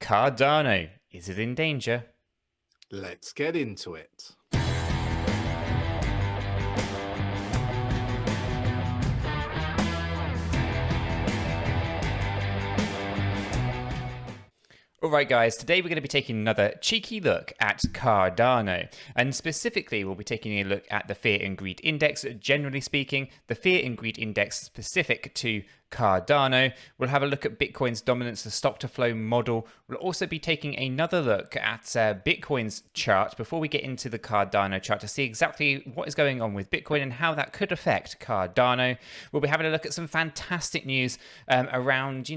Cardano, is it in danger? Let's get into it. Alright guys, today we're going to be taking another cheeky look at Cardano, and specifically we'll be taking a look at the Fear and Greed Index. Generally speaking, the Fear and Greed Index specific to Cardano. We'll have a look at Bitcoin's dominance, the stock to flow model. We'll also be taking another look at Bitcoin's chart before we get into the Cardano chart to see exactly what is going on with Bitcoin and how that could affect Cardano. We'll be having a look at some fantastic news around,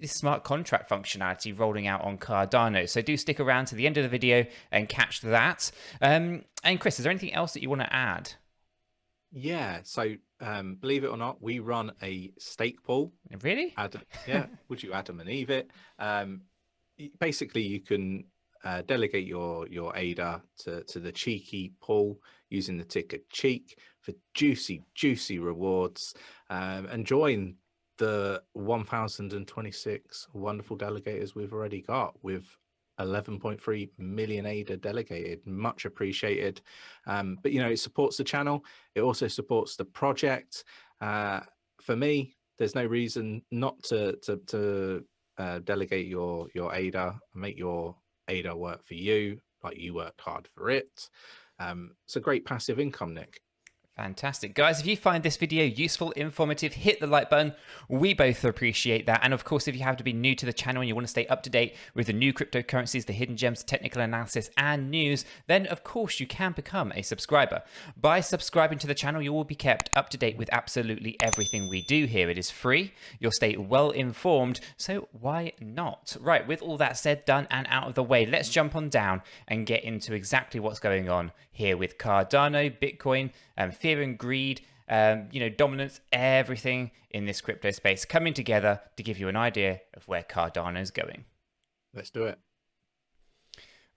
this smart contract functionality rolling out on Cardano. So do stick around to the end of the video and catch that. And Chris, is there anything else that you want to add? Yeah, so believe it or not, we run a stake pool. Really? Would you Adam and Eve it? Basically, you can delegate your ADA to the cheeky pool using the ticker CHEEK for juicy rewards, and join the 1,026 wonderful delegators we've already got, with 11.3 million ADA delegated. Much appreciated. But it supports the channel. It also supports the project. For me, there's no reason not to delegate your ADA, make your ADA work for you like you worked hard for it. It's a great passive income, Nick. Fantastic. Guys, if you find this video useful, informative, hit the like button. We both appreciate that. And of course, if you have to be new to the channel and you want to stay up to date with the new cryptocurrencies, the hidden gems, technical analysis, and news, then of course you can become a subscriber. By subscribing to the channel, you will be kept up to date with absolutely everything we do here. It is free. You'll stay well informed. So why not? Right, with all that said, done, and out of the way, let's jump on down and get into exactly what's going on here with Cardano, Bitcoin, fear and greed, dominance, everything in this crypto space coming together to give you an idea of where Cardano is going. Let's do it.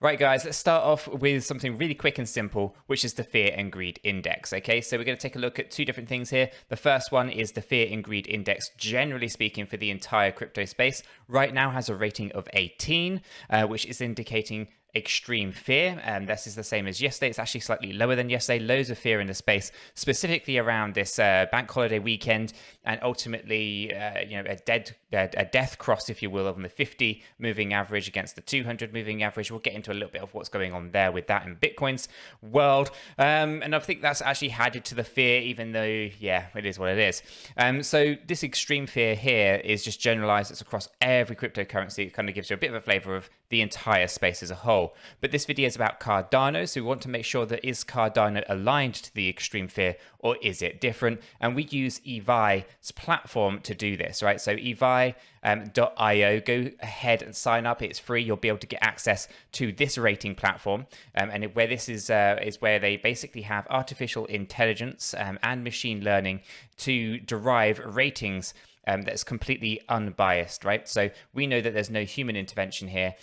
Right, guys, let's start off with something really quick and simple, which is the Fear and Greed Index. Okay, so we're going to take a look at two different things here. The first one is the Fear and Greed Index, generally speaking, for the entire crypto space. Right now has a rating of 18, which is indicating extreme fear. This is the same as yesterday. It's actually slightly lower than yesterday. Loads of fear in the space, specifically around this bank holiday weekend, and ultimately, a death cross, if you will, on the 50 moving average against the 200 moving average. We'll get into a little bit of what's going on there with that in Bitcoin's world, and I think that's actually added to the fear, even though, it is what it is. So this extreme fear here is just generalized. It's across every cryptocurrency. It kind of gives you a bit of a flavor of the entire space as a whole. But this video is about Cardano, so we want to make sure that is Cardano aligned to the extreme fear, or is it different? And we use 𝗖𝗢𝗠𝗠𝗘𝗥𝗦's platform to do this, right? So 𝗖𝗢𝗠𝗠𝗃𝗠𝗠𝗀.io, go ahead and sign up. It's free. You'll be able to get access to this rating platform, and where this is where they basically have artificial intelligence and machine learning to derive ratings that's completely unbiased, right? So we know that there's no human intervention here.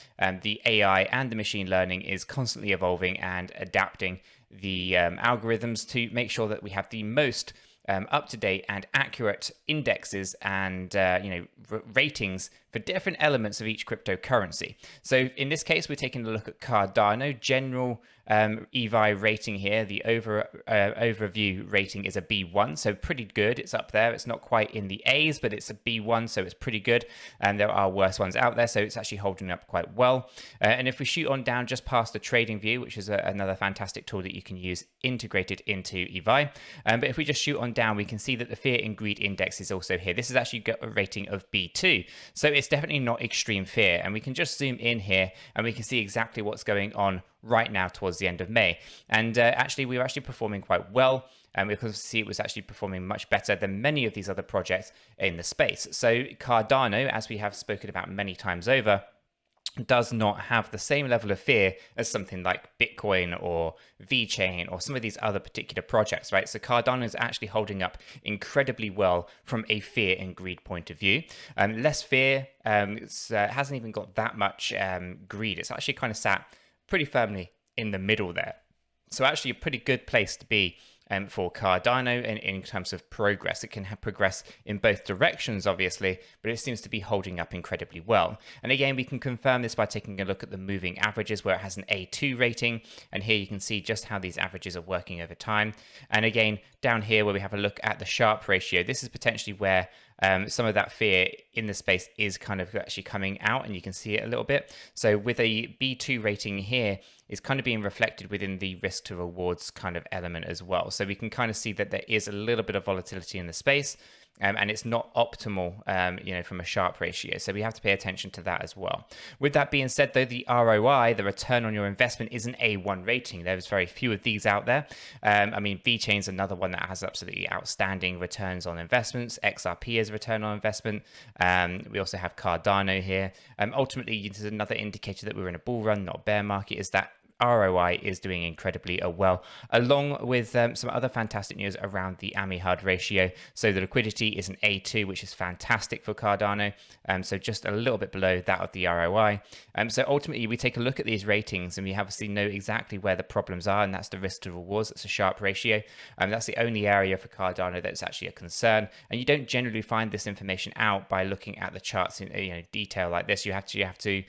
The AI and the machine learning is constantly evolving and adapting the algorithms to make sure that we have the most up-to-date and accurate indexes and ratings for different elements of each cryptocurrency. So in this case, we're taking a look at Cardano. General 𝗖𝗢𝗠𝗠𝗃 rating here. The overview rating is a B1, so pretty good. It's up there. It's not quite in the A's, but it's a B1, so it's pretty good. And there are worse ones out there, so it's actually holding up quite well. And if we shoot on down just past the trading view, which is another fantastic tool that you can use integrated into 𝗖𝗢𝗠, but if we just shoot on down, we can see that the Fear and Greed Index is also here. This has actually got a rating of B2, so it's definitely not extreme fear. And we can just zoom in here and we can see exactly what's going on right now towards the end of May. And actually, we were actually performing quite well. And we could see it was actually performing much better than many of these other projects in the space. So Cardano, as we have spoken about many times over, does not have the same level of fear as something like Bitcoin or VeChain or some of these other particular projects, right? So Cardano is actually holding up incredibly well from a fear and greed point of view. Less fear, it hasn't even got that much greed. It's actually kind of sat pretty firmly in the middle there. So actually a pretty good place to be for Cardano in terms of progress. It can progress in both directions, obviously, but it seems to be holding up incredibly well. And again, we can confirm this by taking a look at the moving averages where it has an A2 rating. And here you can see just how these averages are working over time. And again, down here where we have a look at the Sharpe ratio, this is potentially where some of that fear in the space is kind of actually coming out, and you can see it a little bit. So with a B2 rating here, is kind of being reflected within the risk to rewards kind of element as well. So we can kind of see that there is a little bit of volatility in the space, and it's not optimal, from a Sharpe ratio. So we have to pay attention to that as well. With that being said, though, the ROI, the return on your investment, is an A1 rating. There's very few of these out there. VeChain's another one that has absolutely outstanding returns on investments. XRP is a return on investment. We also have Cardano here. Ultimately, this is another indicator that we're in a bull run, not a bear market, is that ROI is doing incredibly well, along with some other fantastic news around the AMI-HUD ratio. So the liquidity is an A2, which is fantastic for Cardano. So just a little bit below that of the ROI. So ultimately, we take a look at these ratings and we obviously know exactly where the problems are, and that's the risk to rewards. That's a Sharpe ratio. That's the only area for Cardano that's actually a concern. And you don't generally find this information out by looking at the charts in detail like this. You have to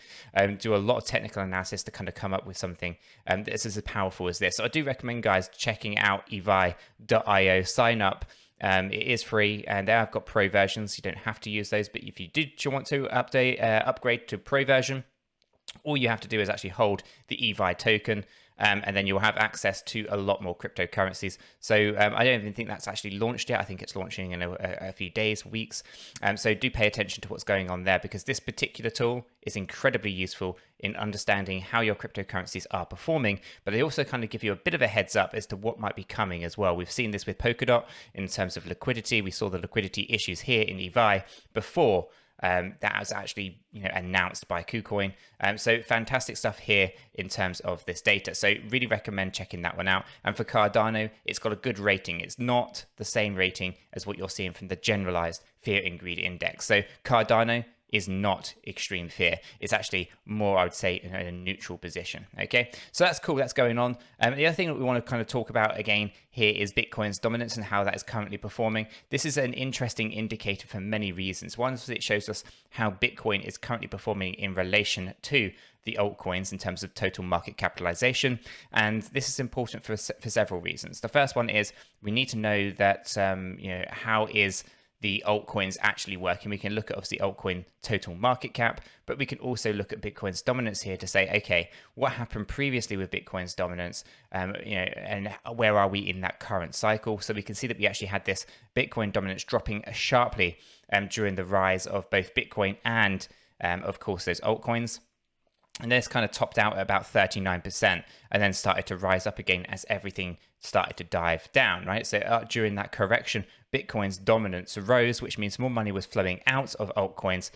do a lot of technical analysis to kind of come up with something this is as powerful as this. So I do recommend guys checking out advice.io. Sign up. It is free, and there I've got pro versions. You don't have to use those, but if you want to upgrade to pro version, all you have to do is actually hold the EVI token. And then you'll have access to a lot more cryptocurrencies. So I don't even think that's actually launched yet. I think it's launching in a few days, weeks. So do pay attention to what's going on there, because this particular tool is incredibly useful in understanding how your cryptocurrencies are performing. But they also kind of give you a bit of a heads up as to what might be coming as well. We've seen this with Polkadot in terms of liquidity. We saw the liquidity issues here in EVI before that was actually announced by KuCoin. So fantastic stuff here in terms of this data. So really recommend checking that one out. And for Cardano, it's got a good rating. It's not the same rating as what you're seeing from the generalized fear and greed index. So Cardano is not extreme fear. It's actually more, I would say, in a neutral position. Okay, so that's cool. That's going on. The other thing that we want to kind of talk about again here is Bitcoin's dominance and how that is currently performing. This is an interesting indicator for many reasons. One is it shows us how Bitcoin is currently performing in relation to the altcoins in terms of total market capitalization. And this is important for several reasons. The first one is we need to know that, how is the altcoins actually working. We can look at obviously altcoin total market cap, but we can also look at Bitcoin's dominance here to say, okay, what happened previously with Bitcoin's dominance, and where are we in that current cycle? So we can see that we actually had this Bitcoin dominance dropping sharply during the rise of both Bitcoin and, of course, those altcoins. And this kind of topped out at about 39% and then started to rise up again as everything started to dive down, right? So during that correction, Bitcoin's dominance rose, which means more money was flowing out of altcoins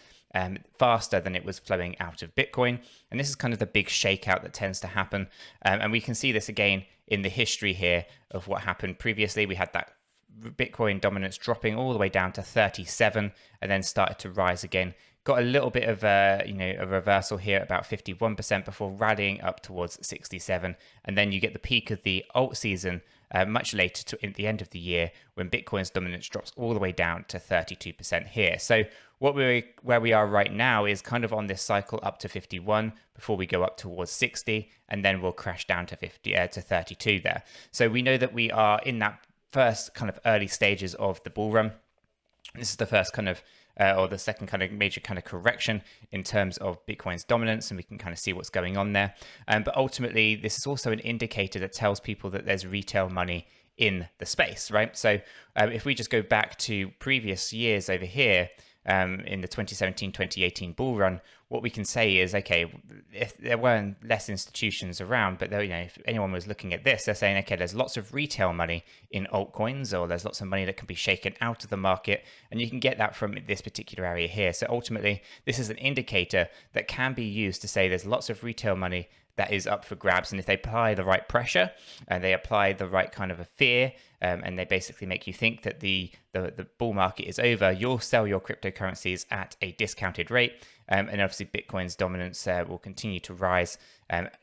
faster than it was flowing out of Bitcoin. And this is kind of the big shakeout that tends to happen. And we can see this again in the history here of what happened previously. We had that Bitcoin dominance dropping all the way down to 37 and then started to rise again. Got a little bit of a reversal here, about 51% before rallying up towards 67. And then you get the peak of the alt season much later at the end of the year when Bitcoin's dominance drops all the way down to 32% here. So where we are right now is kind of on this cycle up to 51 before we go up towards 60, and then we'll crash down to 32 there. So we know that we are in that first kind of early stages of the bull run. This is the first kind of or the second kind of major kind of correction in terms of Bitcoin's dominance, and we can kind of see what's going on there. But ultimately, this is also an indicator that tells people that there's retail money in the space, right? So if we just go back to previous years over here, in the 2017-2018 bull run, what we can say is, okay, if there weren't less institutions around, but if anyone was looking at this, they're saying, okay, there's lots of retail money in altcoins, or there's lots of money that can be shaken out of the market, and you can get that from this particular area here. So ultimately, this is an indicator that can be used to say there's lots of retail money that is up for grabs. And if they apply the right pressure and they apply the right kind of a fear, and they basically make you think that the bull market is over, you'll sell your cryptocurrencies at a discounted rate. And obviously Bitcoin's dominance will continue to rise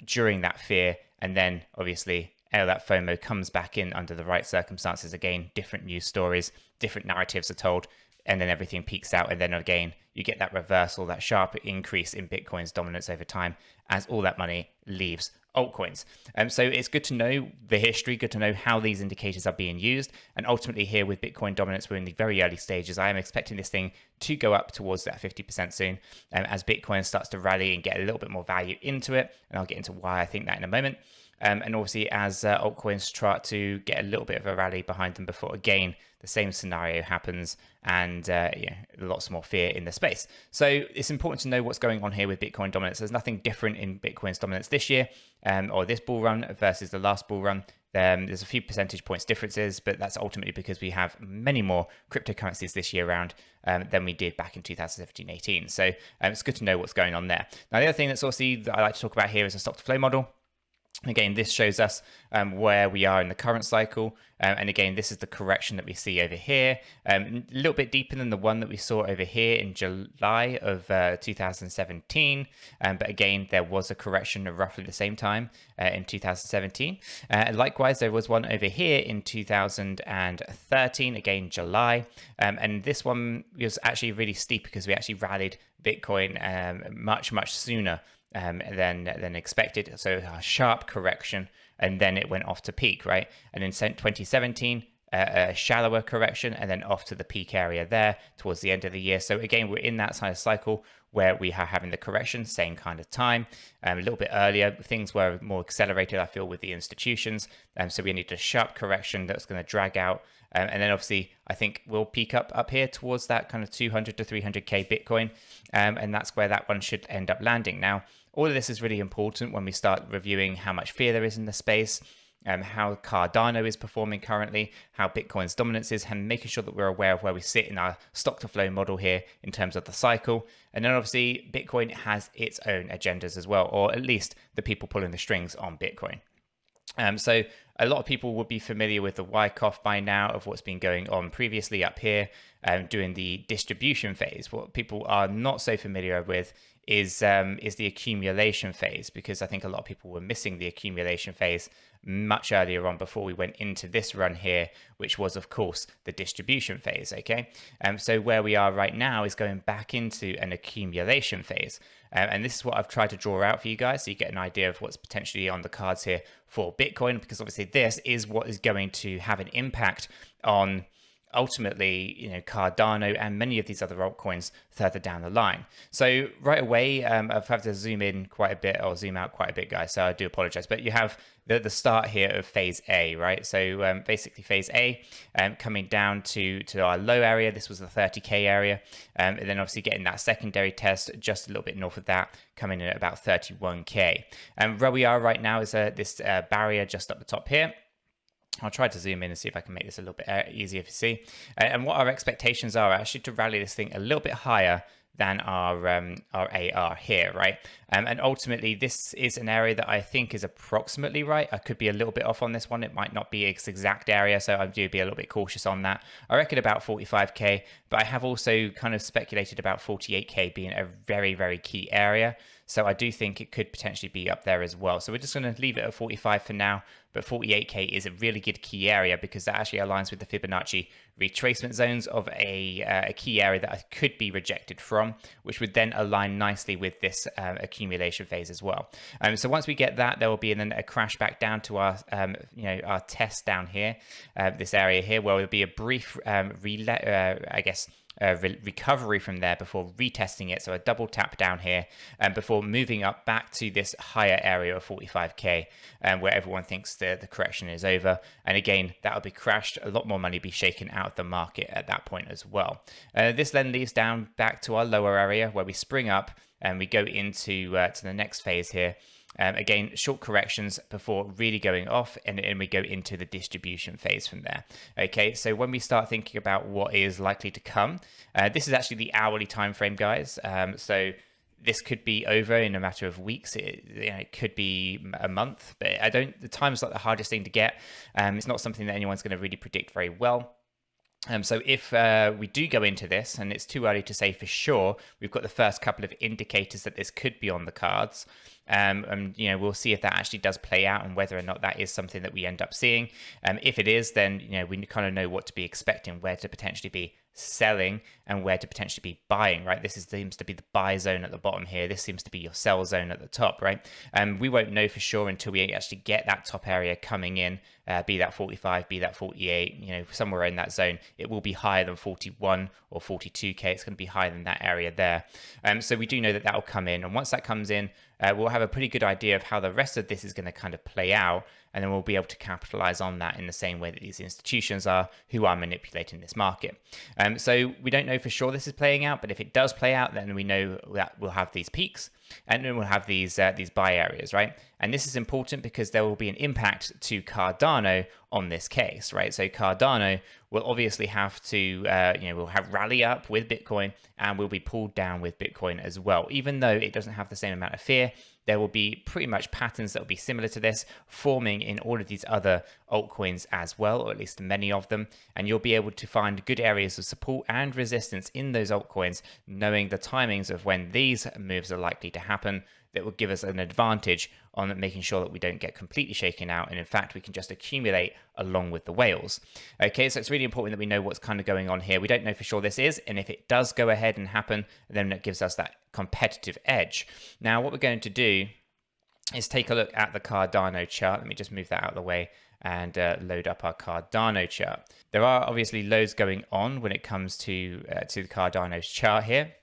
during that fear, and then obviously that FOMO comes back in under the right circumstances again, different news stories, different narratives are told, and then everything peaks out, and then again you get that reversal, that sharp increase in Bitcoin's dominance over time as all that money leaves altcoins. So it's good to know the history, good to know how these indicators are being used, and ultimately here with Bitcoin dominance, we're in the very early stages. I am expecting this thing to go up towards that 50% soon as Bitcoin starts to rally and get a little bit more value into it, and I'll get into why I think that in a moment. And obviously as altcoins try to get a little bit of a rally behind them before again the same scenario happens and lots more fear in the space. So it's important to know what's going on here with Bitcoin dominance. There's nothing different in Bitcoin's dominance this year or this bull run versus the last bull run. There's a few percentage points differences, but that's ultimately because we have many more cryptocurrencies this year around than we did back in 2017-18. So it's good to know what's going on there. Now, the other thing that's also that I like to talk about here is a stock to flow model. Again, this shows us where we are in the current cycle. And again, this is the correction that we see over here. A little bit deeper than the one that we saw over here in July of 2017. But again, there was a correction at roughly the same time in 2017. Likewise, there was one over here in 2013, again, July. And this one was actually really steep because we actually rallied Bitcoin much sooner than expected. So a sharp correction, and then it went off to peak, right? And in 2017, a shallower correction, and then off to the peak area there towards the end of the year. So again, we're in that kind of cycle where we are having the correction, same kind of time. A little bit earlier, things were more accelerated, I feel, with the institutions. So we need a sharp correction that's going to drag out. And then obviously, I think we'll peak up here towards that kind of 200 to 300K Bitcoin. And that's where that one should end up landing. Now, all of this is really important when we start reviewing how much fear there is in the space, how Cardano is performing currently, how Bitcoin's dominance is, and making sure that we're aware of where we sit in our stock to flow model here in terms of the cycle. And then obviously Bitcoin has its own agendas as well, or at least the people pulling the strings on Bitcoin. So a lot of people would be familiar with the Wyckoff by now of what's been going on previously up here during the distribution phase. What people are not so familiar with is the accumulation phase, because I think a lot of people were missing the accumulation phase much earlier on before we went into this run here, which was of course the distribution phase. Okay, so where we are right now is going back into an accumulation phase, and this is what I've tried to draw out for you guys so you get an idea of what's potentially on the cards here for Bitcoin, because obviously this is what is going to have an impact on ultimately, Cardano and many of these other altcoins further down the line. So right away, I've had to zoom in quite a bit, or zoom out quite a bit, guys. So I do apologize, but you have the start here of phase A, right? So basically phase A coming down to our low area. This was the 30K area. And then obviously getting that secondary test just a little bit north of that, coming in at about 31K. And where we are right now is this barrier just up the top here. I'll try to zoom in and see if I can make this a little bit easier to see. And what our expectations are actually to rally this thing a little bit higher than our AR here, right? And ultimately, this is an area that I think is approximately right. I could be a little bit off on this one. It might not be its exact area, so I do be a little bit cautious on that. I reckon about 45K, but I have also kind of speculated about 48K being a very, very key area. So I do think it could potentially be up there as well. So we're just going to leave it at 45 for now, but 48K is a really good key area because that actually aligns with the Fibonacci retracement zones of a key area that I could be rejected from, which would then align nicely with this accumulation phase as well. So once we get that, there will be then a crash back down to our our test down here, this area here, where will be a brief recovery from there before retesting it. So a double tap down here before moving up back to this higher area of 45K where everyone thinks the correction is over. And again, that will be crashed. A lot more money be shaken out of the market at that point as well. This then leads down back to our lower area where we spring up and we go into to the next phase here. Again, short corrections before really going off, and we go into the distribution phase from there. Okay, so when we start thinking about what is likely to come, this is actually the hourly time frame, guys. So this could be over in a matter of weeks. It could be a month, but the time is like the hardest thing to get. It's not something that anyone's going to really predict very well. So if we do go into this, and it's too early to say for sure, we've got the first couple of indicators that this could be on the cards. And we'll see if that actually does play out and whether or not that is something that we end up seeing. If it is, then we kind of know what to be expecting, where to potentially be selling and where to potentially be buying, right? This seems to be the buy zone at the bottom here. This seems to be your sell zone at the top, right? We won't know for sure until we actually get that top area coming in, be that 45, be that 48, somewhere in that zone. It will be higher than 41 or 42k. It's going to be higher than that area there. So we do know that will come in, and once that comes in, we'll have a pretty good idea of how the rest of this is going to kind of play out, and then we'll be able to capitalize on that in the same way that these institutions are who are manipulating this market. So we don't know for sure this is playing out, but if it does play out, then we know that we'll have these peaks, and then we'll have these buy areas, right? And this is important because there will be an impact to Cardano on this case, right? So Cardano will obviously have to, we'll have rally up with Bitcoin, and will be pulled down with Bitcoin as well. Even though it doesn't have the same amount of fear, there will be pretty much patterns that will be similar to this forming in all of these other altcoins as well, or at least many of them. And you'll be able to find good areas of support and resistance in those altcoins, knowing the timings of when these moves are likely to happen. That will give us an advantage on making sure that we don't get completely shaken out, and in fact we can just accumulate along with the whales. Okay, so it's really important that we know what's kind of going on here. We don't know for sure this is, and if it does go ahead and happen, then it gives us that competitive edge. Now what we're going to do is take a look at the Cardano chart. Let me just move that out of the way and load up our Cardano chart. There are obviously loads going on when it comes to the Cardano's chart here.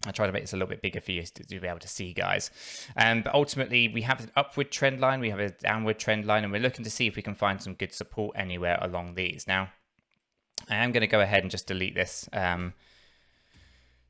I'll try to make this a little bit bigger for you to be able to see, guys. But ultimately, we have an upward trend line, we have a downward trend line, and we're looking to see if we can find some good support anywhere along these. Now, I am going to go ahead and just delete this.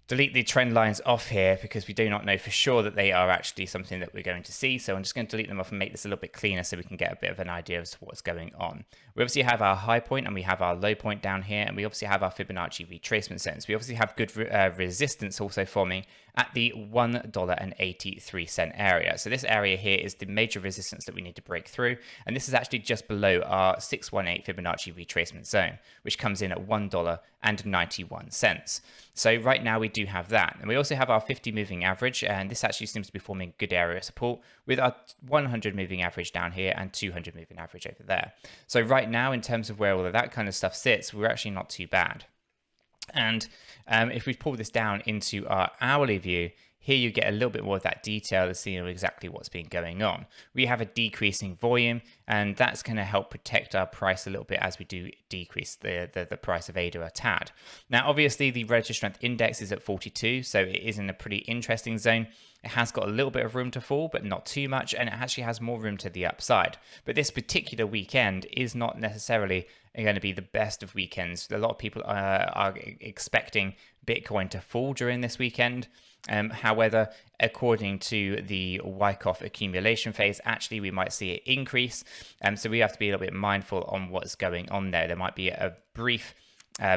Delete the trend lines off here because we do not know for sure that they are actually something that we're going to see. So I'm just going to delete them off and make this a little bit cleaner so we can get a bit of an idea of what's going on. We obviously have our high point and we have our low point down here, and we obviously have our Fibonacci retracement zones. We obviously have good resistance also forming at the $1.83 area. So this area here is the major resistance that we need to break through, and this is actually just below our 618 Fibonacci retracement zone, which comes in at $1.91. So right now we do have that, and we also have our 50 moving average, and this actually seems to be forming good area of support with our 100 moving average down here and 200 moving average over there. So right now, in terms of where all of that kind of stuff sits, we're actually not too bad. And if we pull this down into our hourly view, here you get a little bit more of that detail to see exactly what's been going on. We have a decreasing volume, and that's going to help protect our price a little bit as we do decrease the price of ADA a tad. Now, obviously, the relative strength index is at 42, so it is in a pretty interesting zone. It has got a little bit of room to fall, but not too much, and it actually has more room to the upside. But this particular weekend is not necessarily going to be the best of weekends. A lot of people are expecting Bitcoin to fall during this weekend. However, according to the Wyckoff accumulation phase, actually we might see it increase. So we have to be a little bit mindful on what's going on there. There might be a brief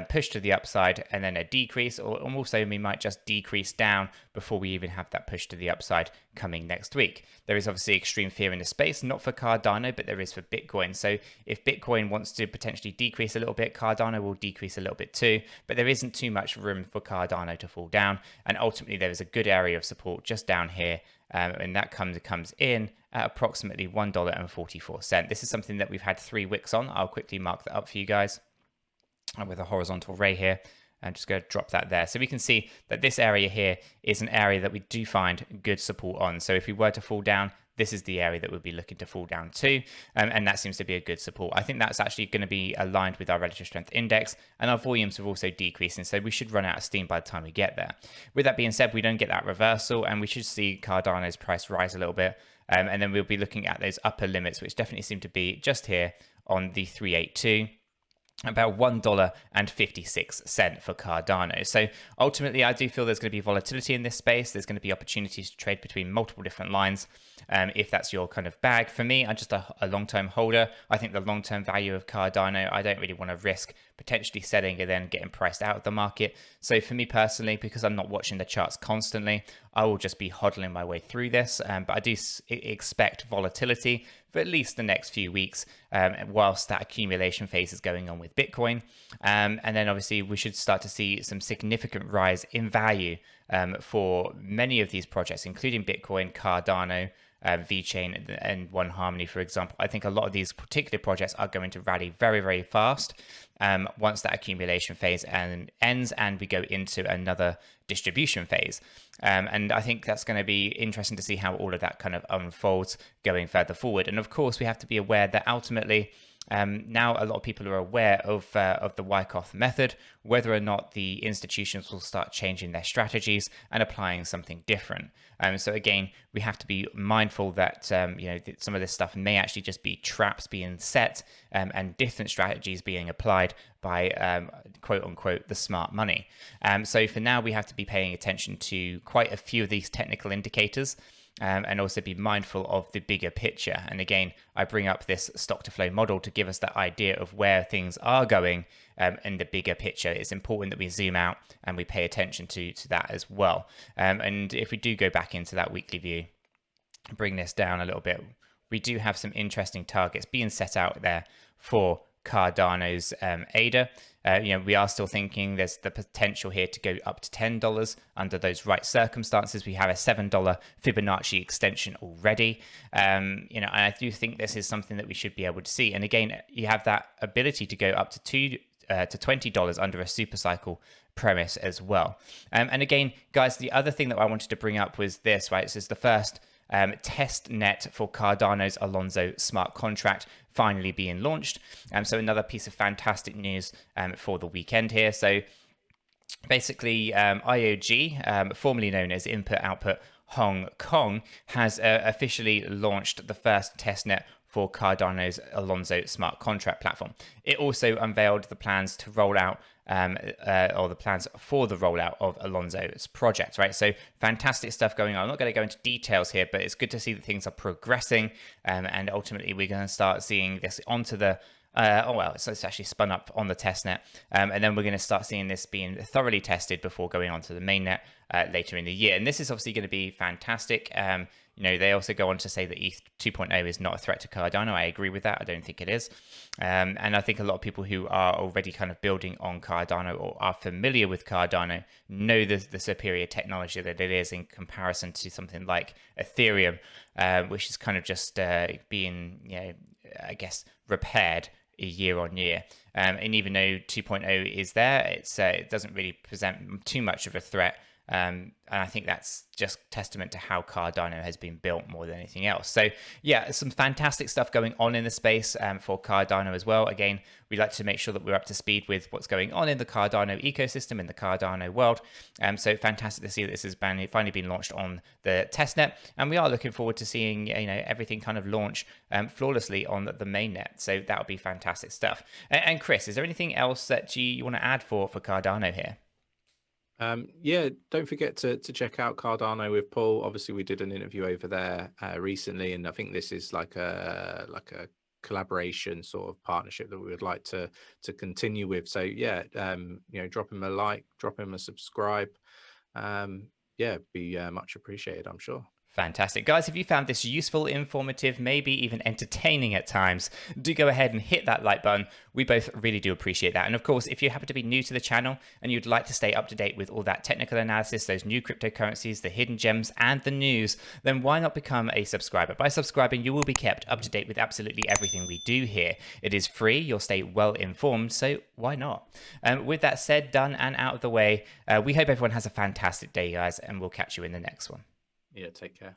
push to the upside and then a decrease, or also we might just decrease down before we even have that push to the upside coming next week. There is obviously extreme fear in the space, not for Cardano, but there is for Bitcoin. So if Bitcoin wants to potentially decrease a little bit, Cardano will decrease a little bit too, but there isn't too much room for Cardano to fall down. And ultimately there is a good area of support just down here, and that comes in at approximately $1.44. This is something that we've had 3 wicks on. I'll quickly mark that up for you guys with a horizontal ray here. I'm just going to drop that there. So we can see that this area here is an area that we do find good support on. So if we were to fall down, this is the area that we'll be looking to fall down to. And that seems to be a good support. I think that's actually going to be aligned with our relative strength index, and our volumes are also decreasing. So we should run out of steam by the time we get there. With that being said, we don't get that reversal, and we should see Cardano's price rise a little bit. And then we'll be looking at those upper limits, which definitely seem to be just here on the 382. About $1.56 for Cardano. So ultimately, I do feel there's going to be volatility in this space. There's going to be opportunities to trade between multiple different lines. If that's your kind of bag. For me, I'm just a long-term holder. I think the long-term value of Cardano, I don't really want to risk potentially selling and then getting priced out of the market. So for me personally, because I'm not watching the charts constantly, I will just be hodling my way through this. But I do expect volatility for at least the next few weeks whilst that accumulation phase is going on with Bitcoin. And then obviously we should start to see some significant rise in value for many of these projects, including Bitcoin, Cardano, VeChain and 𝗕𝗓𝗪𝗔𝗥𝗡, for example. I think a lot of these particular projects are going to rally very, very fast once that accumulation phase ends and we go into another distribution phase. And I think that's going to be interesting to see how all of that kind of unfolds going further forward. And of course, we have to be aware that ultimately, now a lot of people are aware of the Wyckoff method, whether or not the institutions will start changing their strategies and applying something different. So again, we have to be mindful that some of this stuff may actually just be traps being set and different strategies being applied by quote unquote the smart money. So for now, we have to be paying attention to quite a few of these technical indicators. And also be mindful of the bigger picture. And again, I bring up this stock to flow model to give us that idea of where things are going in the bigger picture. It's important that we zoom out and we pay attention to that as well. And if we do go back into that weekly view, bring this down a little bit, we do have some interesting targets being set out there for Cardano's ADA. We are still thinking there's the potential here to go up to $10 under those right circumstances. We have a $7 Fibonacci extension already. And I do think this is something that we should be able to see. And again, you have that ability to go up to $20 under a super cycle premise as well. And again, guys, the other thing that I wanted to bring up was this, right? This is the first testnet for Cardano's Alonzo smart contract finally being launched. So another piece of fantastic news for the weekend here. So basically, IOG, formerly known as Input Output Hong Kong, has officially launched the first testnet for Cardano's Alonzo smart contract platform. It also unveiled the plans to roll out or the plans for the rollout of Alonzo's project, right? So fantastic stuff going on. I'm not going to go into details here, but it's good to see that things are progressing. And ultimately, we're going to start seeing this onto the so it's actually spun up on the testnet, and then we're going to start seeing this being thoroughly tested before going on to the mainnet later in the year. And this is obviously going to be fantastic. They also go on to say that ETH 2.0 is not a threat to Cardano. I agree with that. I don't think it is. And I think a lot of people who are already kind of building on Cardano or are familiar with Cardano know the superior technology that it is in comparison to something like Ethereum, which is kind of just being, I guess, repaired year on year. And even though 2.0 is there, it doesn't really present too much of a threat. And I think that's just testament to how Cardano has been built more than anything else. So yeah, some fantastic stuff going on in the space for Cardano as well. Again, we like to make sure that we're up to speed with what's going on in the Cardano ecosystem, in the Cardano world. So fantastic to see that this has finally been launched on the testnet. And we are looking forward to seeing everything kind of launch flawlessly on the mainnet. So that would be fantastic stuff. And Chris, is there anything else that you want to add for Cardano here? Yeah, don't forget to check out Cardano with Paul. Obviously, we did an interview over there recently, and I think this is like a collaboration sort of partnership that we would like to continue with. So yeah, drop him a like, drop him a subscribe. Yeah, be much appreciated, I'm sure. Fantastic. Guys, if you found this useful, informative, maybe even entertaining at times, do go ahead and hit that like button. We both really do appreciate that. And of course, if you happen to be new to the channel and you'd like to stay up to date with all that technical analysis, those new cryptocurrencies, the hidden gems, and the news, then why not become a subscriber? By subscribing, you will be kept up to date with absolutely everything we do here. It is free. You'll stay well informed. So why not? With that said, done and out of the way, we hope everyone has a fantastic day, guys, and we'll catch you in the next one. Yeah, take care.